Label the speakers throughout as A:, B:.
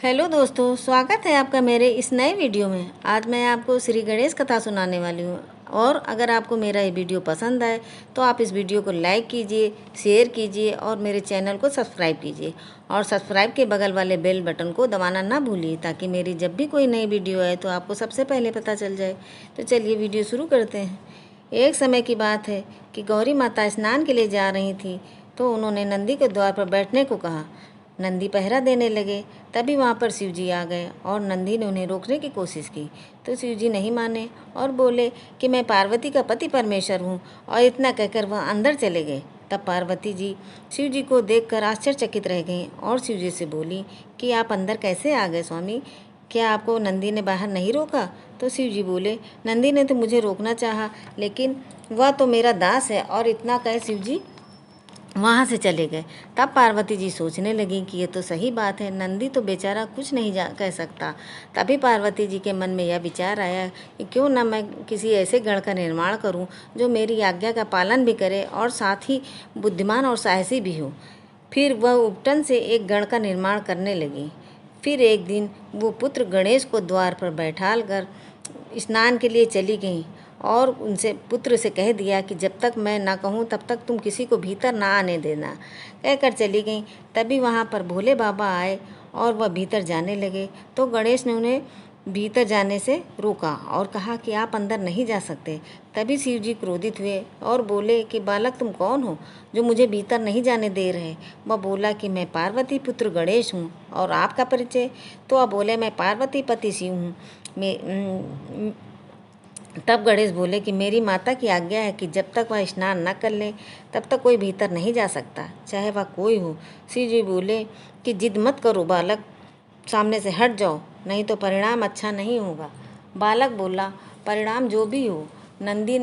A: Hello दोस्तों, स्वागत है आपका मेरे इस नए वीडियो में। आज मैं आपको श्री गणेश कथा सुनाने वाली हूँ। और अगर आपको मेरा ये वीडियो पसंद आए तो आप इस वीडियो को लाइक कीजिए, शेयर कीजिए और मेरे चैनल को सब्सक्राइब कीजिए। और सब्सक्राइब के बगल वाले बेल बटन को दबाना ना भूलिए, ताकि मेरी जब भी कोई नई वीडियो आए तो आपको सबसे पहले पता चल जाए। तो चलिए वीडियो शुरू करते हैं। एक समय की बात है कि गौरी माता स्नान के लिए जा रही थी, तो उन्होंने नंदी के द्वार पर बैठने को कहा। नंदी पहरा देने लगे। तभी वहाँ पर शिव जी आ गए और नंदी ने उन्हें रोकने की कोशिश की, तो शिव जी नहीं माने और बोले कि मैं पार्वती का पति परमेश्वर हूँ, और इतना कहकर वह अंदर चले गए। तब पार्वती जी शिव जी को देखकर आश्चर्यचकित रह गईं और शिव जी से बोली कि आप अंदर कैसे आ गए स्वामी? क्या आपको नंदी ने बाहर नहीं रोका? तो शिव जी बोले, नंदी ने तो मुझे रोकना चाहा, लेकिन वह तो मेरा दास है। और इतना कहे शिव जी वहाँ से चले गए। तब पार्वती जी सोचने लगी कि ये तो सही बात है, नंदी तो बेचारा कुछ नहीं कह सकता। तभी पार्वती जी के मन में यह विचार आया कि क्यों ना मैं किसी ऐसे गण का निर्माण करूं जो मेरी आज्ञा का पालन भी करे और साथ ही बुद्धिमान और साहसी भी हो। फिर वह उपटन से एक गण का निर्माण करने लगी। फिर एक दिन वो पुत्र गणेश को द्वार पर बैठाल कर स्नान के लिए चली गईं और उनसे पुत्र से कह दिया कि जब तक मैं ना कहूँ तब तक तुम किसी को भीतर ना आने देना। कहकर चली गईं। तभी वहाँ पर भोले बाबा आए और वह भीतर जाने लगे, तो गणेश ने उन्हें भीतर जाने से रोका और कहा कि आप अंदर नहीं जा सकते। तभी शिव जी क्रोधित हुए और बोले कि बालक तुम कौन हो जो मुझे भीतर नहीं जाने दे रहे? वह बोला कि मैं पार्वती पुत्र गणेश हूँ। और आपका परिचय? तो वह बोले मैं पार्वती पति शिव हूँ। तब गणेश बोले कि मेरी माता की आज्ञा है कि जब तक वह स्नान न कर ले तब तक कोई भीतर नहीं जा सकता, चाहे वह कोई हो। शिव जी बोले कि जिद मत करो बालक, सामने से हट जाओ, नहीं तो परिणाम अच्छा नहीं होगा। बालक बोला, परिणाम जो भी हो। नंदी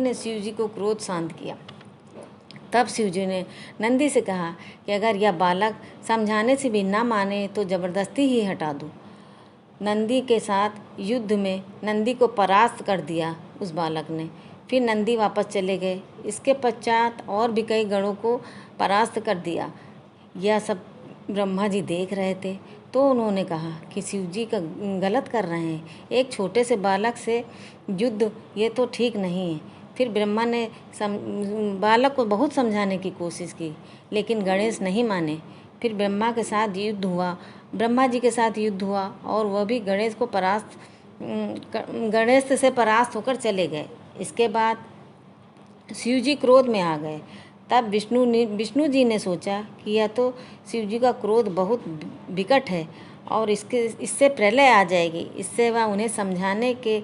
A: ने शिव जी को क्रोध शांत किया। तब शिव जी ने नंदी से कहा कि अगर यह बालक समझाने से भी ना माने तो ज़बरदस्ती ही हटा दो। नंदी के साथ युद्ध में नंदी को परास्त कर दिया उस बालक ने। फिर नंदी वापस चले गए। इसके पश्चात और भी कई गणों को परास्त कर दिया। यह सब ब्रह्मा जी देख रहे थे, तो उन्होंने कहा कि शिव जी का गलत कर रहे हैं, एक छोटे से बालक से युद्ध, ये तो ठीक नहीं है। फिर ब्रह्मा ने बालक को बहुत समझाने की कोशिश की, लेकिन गणेश नहीं माने। फिर ब्रह्मा जी के साथ युद्ध हुआ और वह भी गणेश से परास्त होकर चले गए। इसके बाद शिव जी क्रोध में आ गए। तब विष्णु जी ने सोचा कि यह तो शिव जी का क्रोध बहुत विकट है और इससे प्रलय आ जाएगी। इससे वह उन्हें समझाने के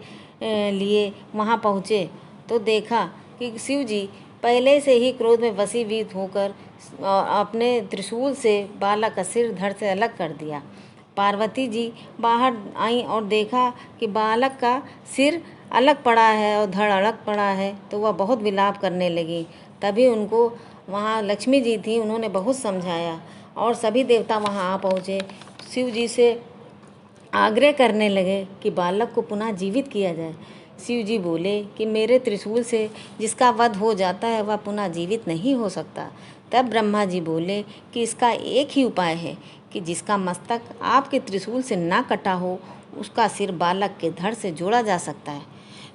A: लिए वहाँ पहुँचे, तो देखा कि शिव जी पहले से ही क्रोध में वशीभूत होकर अपने त्रिशूल से बालक का सिर धड़ से अलग कर दिया। पार्वती जी बाहर आईं और देखा कि बालक का सिर अलग पड़ा है और धड़ अलग पड़ा है, तो वह बहुत विलाप करने लगी। तभी उनको वहाँ लक्ष्मी जी थी, उन्होंने बहुत समझाया और सभी देवता वहाँ आ पहुँचे। शिव जी से आग्रह करने लगे कि बालक को पुनः जीवित किया जाए। शिव जी बोले कि मेरे त्रिशूल से जिसका वध हो जाता है वह पुनः जीवित नहीं हो सकता। तब ब्रह्मा जी बोले कि इसका एक ही उपाय है कि जिसका मस्तक आपके त्रिशूल से ना कटा हो उसका सिर बालक के धड़ से जोड़ा जा सकता है।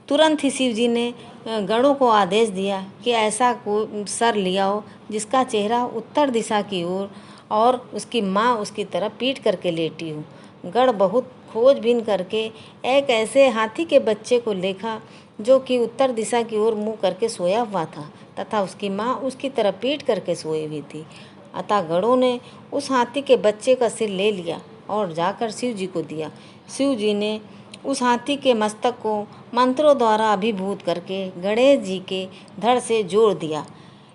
A: तुरंत ही शिव जी ने गणों को आदेश दिया कि ऐसा कोई सर लिया हो जिसका चेहरा उत्तर दिशा की ओर और उसकी माँ उसकी तरफ पीट करके लेटी हो। गण बहुत खोजबीन करके एक ऐसे हाथी के बच्चे को देखा जो कि उत्तर दिशा की ओर मुँह करके सोया हुआ था तथा उसकी माँ उसकी तरफ पीट करके सोई हुई थी। अतः गणों ने उस हाथी के बच्चे का सिर ले लिया और जाकर शिव जी को दिया। शिव जी ने उस हाथी के मस्तक को मंत्रों द्वारा अभिभूत करके गणेश जी के धड़ से जोड़ दिया।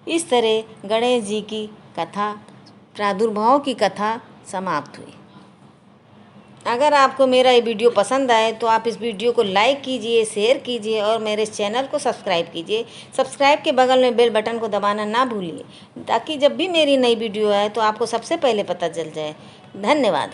A: इस तरह गणेश जी की कथा, प्रादुर्भाव की कथा समाप्त हुई। अगर आपको मेरा ये वीडियो पसंद आए तो आप इस वीडियो को लाइक कीजिए, शेयर कीजिए और मेरे चैनल को सब्सक्राइब कीजिए। सब्सक्राइब के बगल में बेल बटन को दबाना ना भूलिए, ताकि जब भी मेरी नई वीडियो आए तो आपको सबसे पहले पता चल जाए। धन्यवाद।